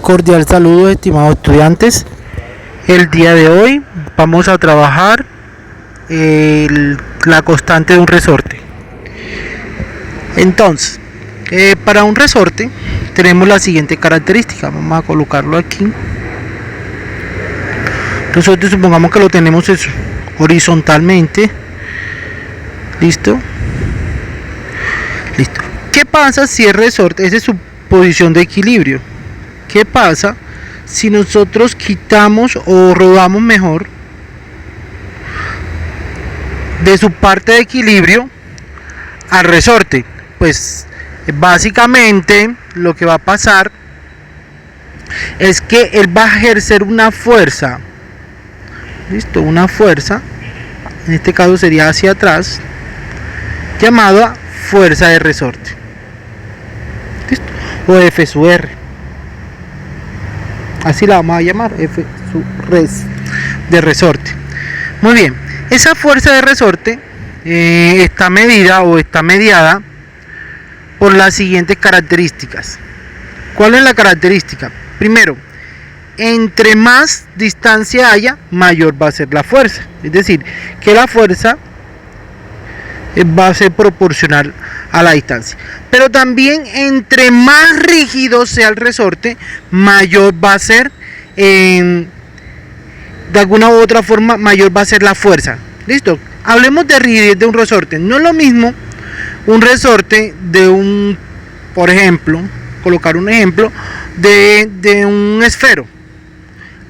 Cordial saludo, estimados estudiantes. El día de hoy vamos a trabajar la constante de un resorte. Entonces, para un resorte tenemos la siguiente característica. Vamos a colocarlo aquí. Resorte, supongamos que lo tenemos horizontalmente. ¿Listo? Listo. ¿Qué pasa si el resorte, esa es su posición de equilibrio? ¿Qué pasa si nosotros quitamos o rodamos mejor de su parte de equilibrio al resorte? Pues básicamente lo que va a pasar es que él va a ejercer una fuerza, listo, una fuerza, en este caso sería hacia atrás, llamada fuerza de resorte, listo, o F sub R, así la vamos a llamar, F sub res de resorte. Muy bien, esa fuerza de resorte está medida o está mediada por las siguientes características. ¿Cuál es la característica? Primero, entre más distancia haya, mayor va a ser la fuerza. Es decir, que la fuerza va a ser proporcional a la distancia. Pero también entre más rígido sea el resorte, mayor va a ser, de alguna u otra forma, mayor va a ser la fuerza. ¿Listo? Hablemos de rigidez de un resorte. No es lo mismo un resorte de un, por ejemplo, colocar un ejemplo de un esfero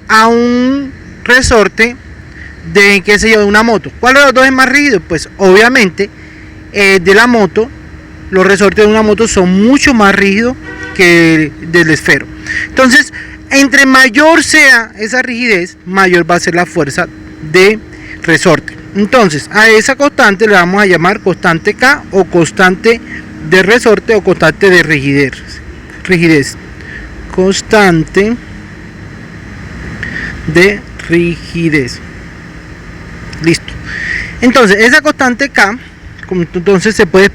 a un resorte de, qué sé yo, de una moto. ¿Cuál de los dos es más rígido? Pues obviamente de la moto, los resortes de una moto son mucho más rígidos que del esfero. Entonces, entre mayor sea esa rigidez, mayor va a ser la fuerza de resorte. Entonces, a esa constante le vamos a llamar constante K, o constante de resorte, o constante de rigidez. Constante de rigidez. Listo. Entonces, esa constante K, entonces se puede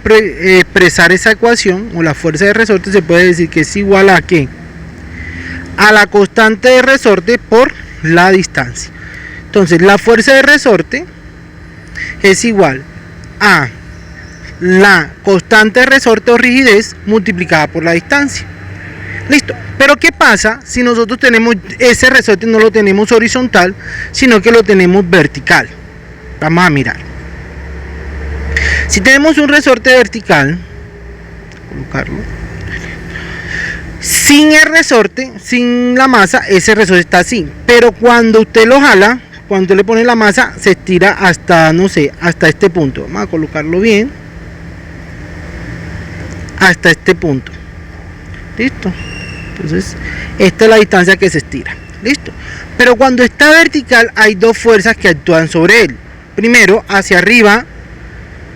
expresar esa ecuación, o la fuerza de resorte se puede decir que es igual a ¿qué? A la constante de resorte por la distancia. Entonces, la fuerza de resorte es igual a la constante de resorte o rigidez multiplicada por la distancia. Listo. Pero ¿qué pasa si nosotros tenemos ese resorte, no lo tenemos horizontal, sino que lo tenemos vertical? Vamos a mirar. Si tenemos un resorte vertical, colocarlo, sin el resorte, sin la masa, ese resorte está así. Pero cuando usted lo jala, cuando le pone la masa, se estira hasta, no sé, hasta este punto. Vamos a colocarlo bien. Hasta este punto. Listo. Entonces, esta es la distancia que se estira. Listo. Pero cuando está vertical, hay dos fuerzas que actúan sobre él. Primero, hacia arriba,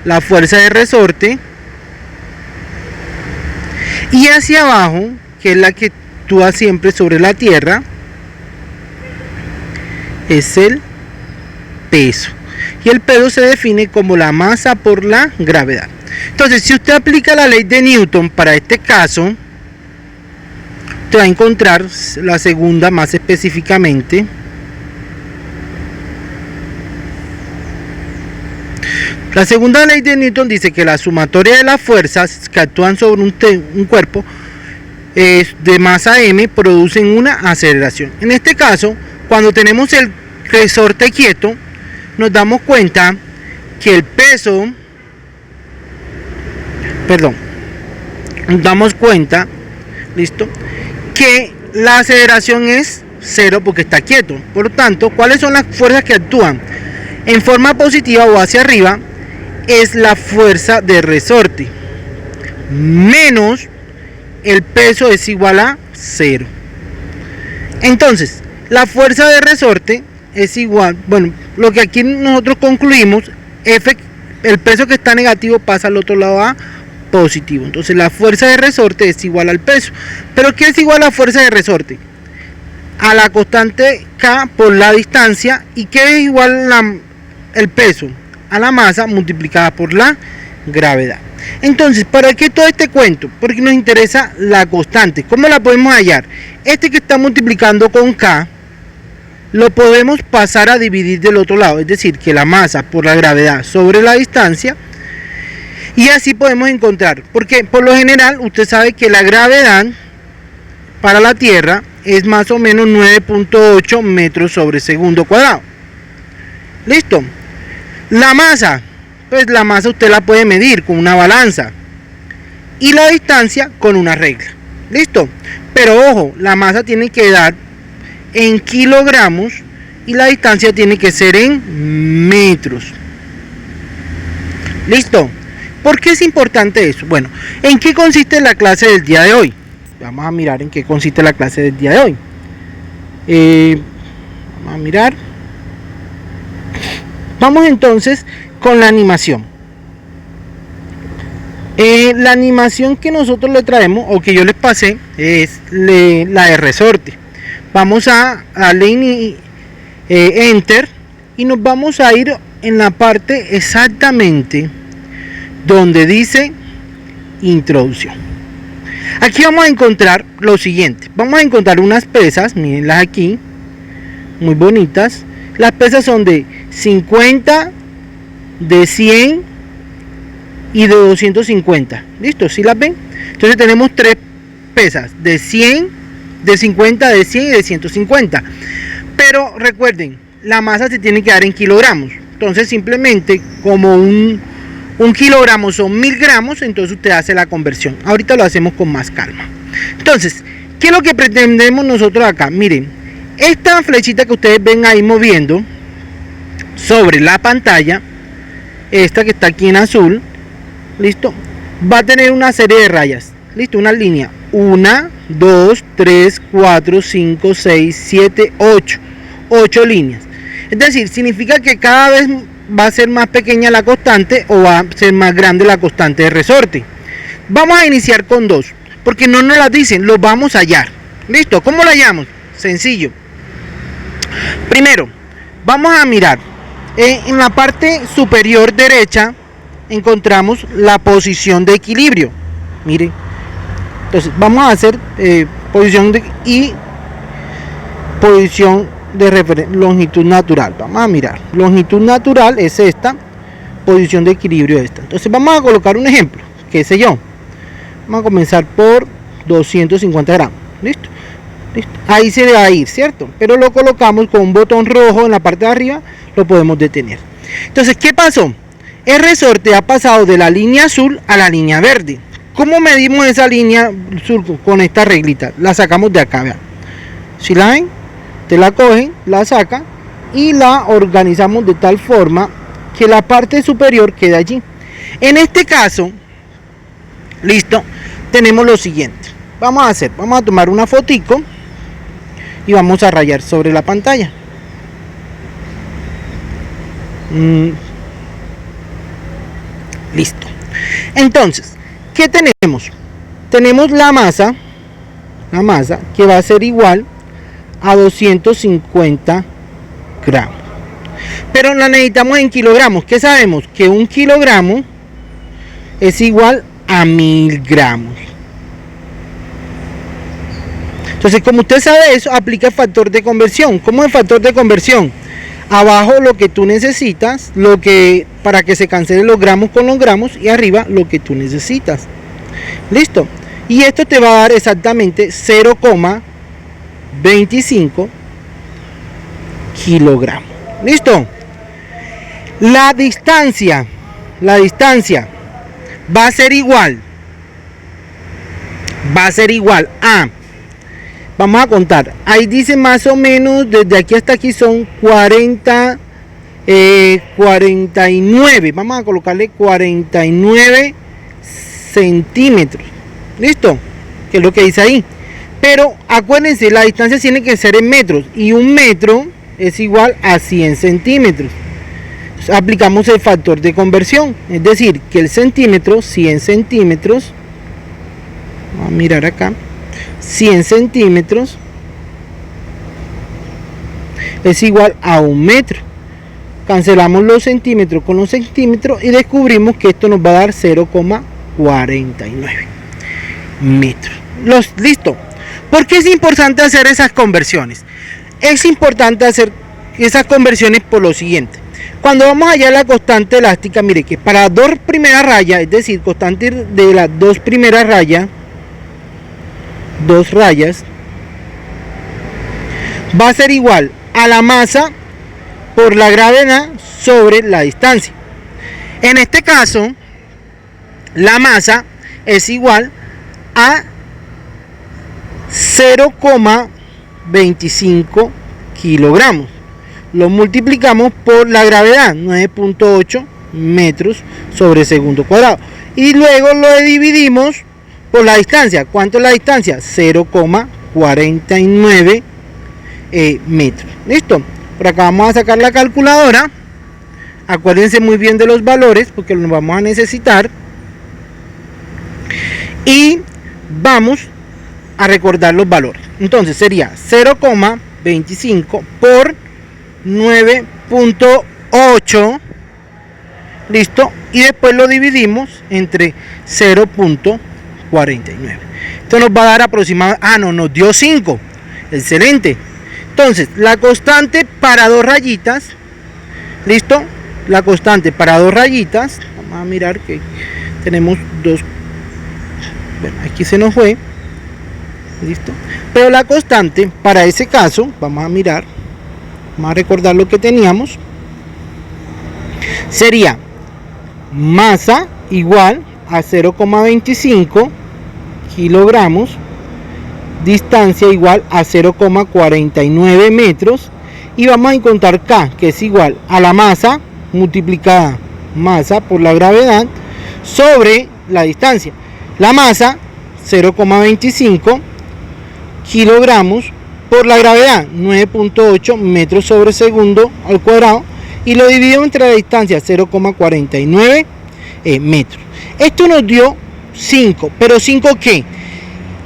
la fuerza de resorte. Y hacia abajo, que es la que actúa siempre sobre la tierra, es el peso. Y el peso se define como la masa por la gravedad. Entonces, si usted aplica la ley de Newton para este caso, usted va a encontrar la segunda más específicamente. La segunda ley de Newton dice que la sumatoria de las fuerzas que actúan sobre un cuerpo de masa m producen una aceleración. En este caso, cuando tenemos el resorte quieto, nos damos cuenta que el peso, nos damos cuenta, listo, que la aceleración es cero porque está quieto. Por lo tanto, ¿cuáles son las fuerzas que actúan en forma positiva o hacia arriba? Es la fuerza de resorte menos el peso es igual a 0. Entonces, la fuerza de resorte es igual, bueno, lo que aquí nosotros concluimos, F, el peso que está negativo pasa al otro lado a positivo. Entonces, la fuerza de resorte es igual al peso. ¿Pero qué es igual a la fuerza de resorte? A la constante K por la distancia. ¿Y qué es igual el peso? A la masa multiplicada por la gravedad. Entonces, ¿para qué todo este cuento? Porque nos interesa la constante. ¿Cómo la podemos hallar? Este que está multiplicando con K, lo podemos pasar a dividir del otro lado. Es decir, que la masa por la gravedad sobre la distancia. Y así podemos encontrar. Porque por lo general, usted sabe que la gravedad para la Tierra es más o menos 9.8 metros sobre segundo cuadrado. ¿Listo? La masa, pues la masa usted la puede medir con una balanza. Y la distancia con una regla. ¿Listo? Pero ojo, la masa tiene que dar en kilogramos y la distancia tiene que ser en metros. ¿Listo? ¿Por qué es importante eso? Bueno, ¿en qué consiste la clase del día de hoy? Vamos a mirar en qué consiste la clase del día de hoy. Vamos a mirar. Vamos entonces con la animación. La animación que nosotros le traemos o que yo les pasé es la de resorte. Vamos a darle enter y nos vamos a ir en la parte exactamente donde dice introducción. Aquí vamos a encontrar lo siguiente. Vamos a encontrar unas pesas, mírenlas aquí, muy bonitas. Las pesas son de 50, de 100 y de 250. ¿Listo? ¿Sí las ven? Entonces tenemos tres pesas, de 100, de 50, de 100 y de 150. Pero recuerden, la masa se tiene que dar en kilogramos. Entonces simplemente como un kilogramo son 1000 gramos, entonces usted hace la conversión. Ahorita lo hacemos con más calma. Entonces, ¿qué es lo que pretendemos nosotros acá? Miren, esta flechita que ustedes ven ahí moviendo sobre la pantalla, esta que está aquí en azul, listo, va a tener una serie de rayas, listo, una línea, 1, 2, 3, 4, 5, 6, 7, 8 líneas. Es decir, significa que cada vez va a ser más pequeña la constante o va a ser más grande la constante de resorte. Vamos a iniciar con 2, porque no nos las dicen, lo vamos a hallar. ¿Listo? ¿Cómo la hallamos? Sencillo. Primero, vamos a mirar. En la parte superior derecha encontramos la posición de equilibrio. Miren. Entonces, vamos a hacer posición de y posición de longitud natural. Vamos a mirar. Longitud natural es esta, posición de equilibrio esta. Entonces vamos a colocar un ejemplo, qué sé yo. Vamos a comenzar por 250 gramos. ¿Listo? ¿Listo? Ahí se va a ir, ¿cierto? Pero lo colocamos con un botón rojo en la parte de arriba, lo podemos detener. Entonces, ¿qué pasó? El resorte ha pasado de la línea azul a la línea verde. ¿Cómo medimos esa línea azul? Con esta reglita. La sacamos de acá, vean. Si la ven, te la cogen, la sacan y la organizamos de tal forma que la parte superior quede allí. En este caso, listo, tenemos lo siguiente. Vamos a tomar una fotico y vamos a rayar sobre la pantalla. Listo. Entonces, ¿qué tenemos? Tenemos la masa que va a ser igual a 250 gramos. Pero la necesitamos en kilogramos. ¿Qué sabemos? Que un kilogramo es igual a 1000 gramos. Entonces, como usted sabe eso, aplica el factor de conversión. ¿Cómo es el factor de conversión? Abajo lo que tú necesitas, para que se cancelen los gramos con los gramos, y arriba lo que tú necesitas. Listo. Y esto te va a dar exactamente 0,25 kilogramos. Listo. La distancia va a ser igual a, vamos a contar, ahí dice más o menos desde aquí hasta aquí son 49, vamos a colocarle 49 centímetros. Listo, que es lo que dice ahí. Pero acuérdense, la distancia tiene que ser en metros y un metro es igual a 100 centímetros. Entonces, aplicamos el factor de conversión, es decir, que el centímetro, 100 centímetros, vamos a mirar acá, 100 centímetros es igual a un metro. Cancelamos los centímetros con los centímetros y descubrimos que esto nos va a dar 0,25 0,49 metros. Listo. ¿Por qué es importante hacer esas conversiones? Es importante hacer esas conversiones por lo siguiente. Cuando vamos a hallar la constante elástica, mire que para dos primeras rayas, es decir, constante de las dos primeras rayas, dos rayas, va a ser igual a la masa por la gravedad sobre la distancia. En este caso, la masa es igual a 0,25 kilogramos. Lo multiplicamos por la gravedad, 9.8 metros sobre segundo cuadrado. Y luego lo dividimos por la distancia. ¿Cuánto es la distancia? 0,49 metros. Listo. Por acá vamos a sacar la calculadora. Acuérdense muy bien de los valores porque los vamos a necesitar. Y vamos a recordar los valores. Entonces sería 0,25 por 9.8. Listo. Y después lo dividimos entre 0.49. Esto nos va a dar aproximadamente. No, nos dio 5. Excelente. Entonces, la constante para dos rayitas. Listo. La constante para dos rayitas. Vamos a mirar que tenemos dos. Bueno, aquí se nos fue. Listo. Pero la constante para ese caso, vamos a mirar. Vamos a recordar lo que teníamos. Sería masa igual a 0,25 kilogramos, distancia igual a 0,49 metros, y vamos a encontrar K, que es igual a la masa multiplicada masa por la gravedad sobre la distancia. La masa 0,25 kilogramos por la gravedad 9.8 metros sobre segundo al cuadrado, y lo dividimos entre la distancia 0,49 metros. Esto nos dio 5, pero 5 ¿qué?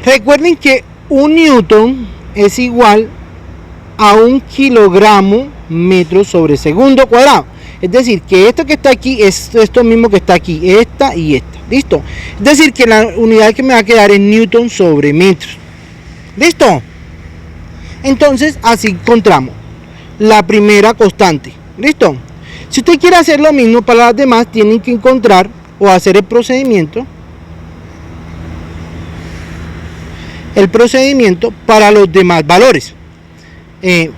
Recuerden que un newton es igual a 1 kilogramo metro sobre segundo cuadrado. Es decir, que esto que está aquí es esto mismo que está aquí, esta y esta. ¿Listo? Es decir, que la unidad que me va a quedar es newton sobre metros. ¿Listo? Entonces, así encontramos la primera constante. ¿Listo? Si usted quiere hacer lo mismo para las demás, tienen que encontrar o hacer el procedimiento para los demás valores.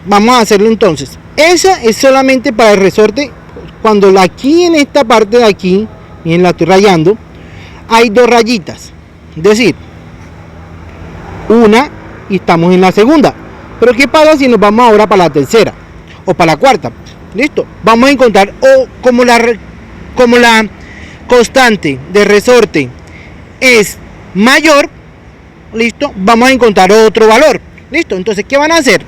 Vamos a hacerlo entonces. Esa es solamente para el resorte. Cuando aquí en esta parte de aquí, miren, la estoy rayando, hay dos rayitas. Es decir, una y estamos en la segunda. Pero ¿qué pasa si nos vamos ahora para la tercera o para la cuarta? Listo. Vamos a encontrar, o como la constante de resorte es mayor, listo, vamos a encontrar otro valor. Listo. Entonces, ¿qué van a hacer?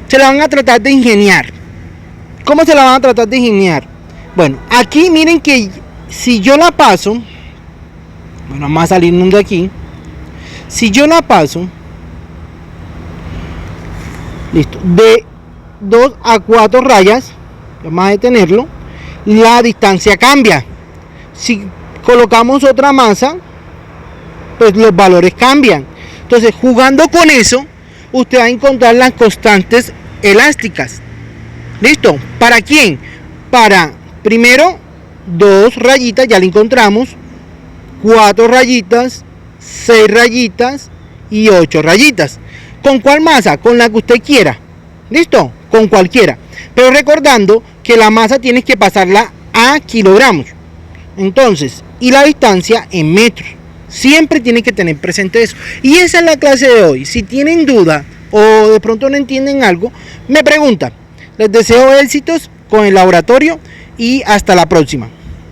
Se la van a tratar de ingeniar. ¿Cómo se la van a tratar de ingeniar? Bueno, aquí miren que si yo la paso, bueno, vamos a salirnos de aquí. Si yo la paso, listo, de 2 a 4 rayas, vamos a detenerlo, la distancia cambia. Si colocamos otra masa, pues los valores cambian. Entonces, jugando con eso, usted va a encontrar las constantes elásticas. ¿Listo? ¿Para quién? Para, primero, 2 rayitas, ya la encontramos, 4 rayitas, 6 rayitas y 8 rayitas. ¿Con cuál masa? Con la que usted quiera. ¿Listo? Con cualquiera. Pero recordando que la masa tienes que pasarla a kilogramos. Entonces, y la distancia en metros. Siempre tienen que tener presente eso. Y esa es la clase de hoy. Si tienen duda o de pronto no entienden algo, me preguntan. Les deseo éxitos con el laboratorio y hasta la próxima.